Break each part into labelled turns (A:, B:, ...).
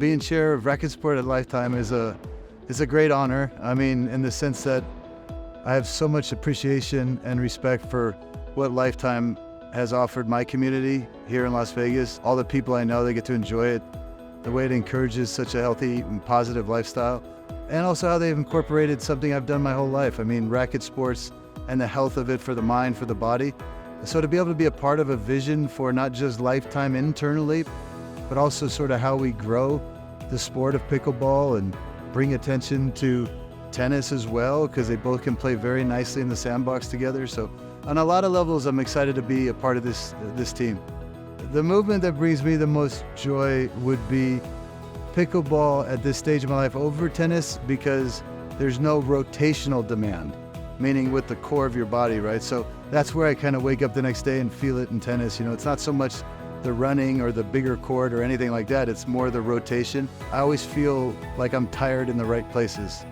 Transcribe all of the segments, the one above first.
A: Being chair of racket sport at Lifetime is a great honor. I mean, in the sense that I have so much appreciation and respect for what Lifetime has offered my community here in Las Vegas, all the people I know that get to enjoy it, the way it encourages such a healthy and positive lifestyle, and also how they've incorporated something I've done my whole life. I mean, racket sports and the health of it for the mind, for the body. So to be able to be a part of a vision for not just Lifetime internally, but also sort of how we grow the sport of pickleball and bring attention to tennis as well, because they both can play very nicely in the sandbox together. So on a lot of levels, I'm excited to be a part of this team. The movement that brings me the most joy would be pickleball at this stage of my life over tennis, because there's no rotational demand, meaning with the core of your body, right? So that's where I kind of wake up the next day and feel it in tennis. You know, it's not so much the running or the bigger court or anything like that. It's more the rotation. I always feel like I'm tired in the right places.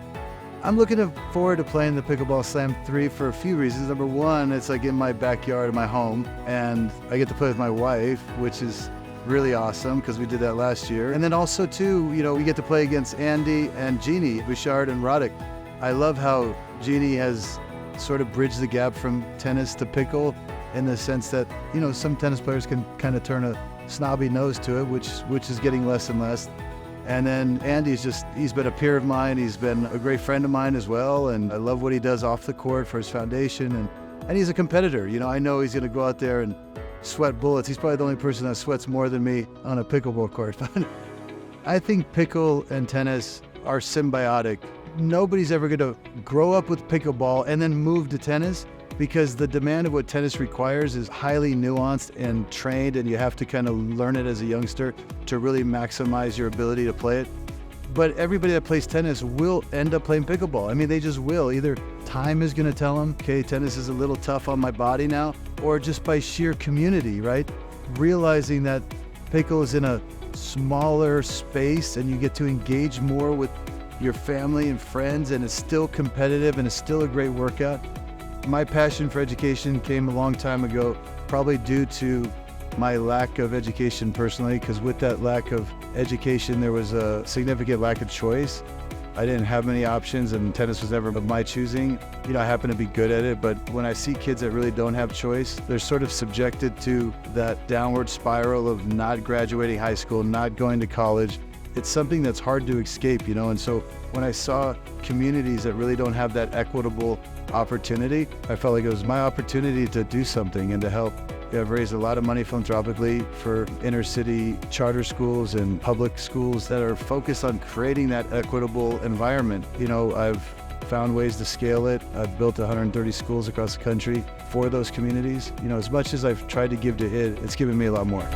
A: I'm looking forward to playing the Pickleball Slam 3 for a few reasons. Number one, it's like in my backyard, my home, and I get to play with my wife, which is really awesome because we did that last year. And then also too, you know, we get to play against Andy and Jeannie, Bouchard and Roddick. I love how Jeannie has sort of bridged the gap from tennis to pickle, in the sense that, you know, some tennis players can kind of turn a snobby nose to it, which is getting less and less. And then Andy's he's been a peer of mine. He's been a great friend of mine as well. And I love what he does off the court for his foundation. And he's a competitor. You know, I know he's going to go out there and sweat bullets. He's probably the only person that sweats more than me on a pickleball court. I think pickle and tennis are symbiotic. Nobody's ever going to grow up with pickleball and then move to tennis, because the demand of what tennis requires is highly nuanced and trained, and you have to kind of learn it as a youngster to really maximize your ability to play it. But everybody that plays tennis will end up playing pickleball. I mean, they just will. Either time is going to tell them, okay, tennis is a little tough on my body now, or just by sheer community, right? Realizing that pickle is in a smaller space and you get to engage more with your family and friends, and it's still competitive and it's still a great workout. My passion for education came a long time ago, probably due to my lack of education personally, because with that lack of education, there was a significant lack of choice. I didn't have many options, and tennis was never of my choosing. You know, I happen to be good at it, but when I see kids that really don't have choice, they're sort of subjected to that downward spiral of not graduating high school, not going to college. It's something that's hard to escape, you know, and so when I saw communities that really don't have that equitable opportunity, I felt like it was my opportunity to do something and to help. I've raised a lot of money philanthropically for inner city charter schools and public schools that are focused on creating that equitable environment. You know, I've found ways to scale it. I've built 130 schools across the country for those communities. You know, as much as I've tried to give to it, it's given me a lot more.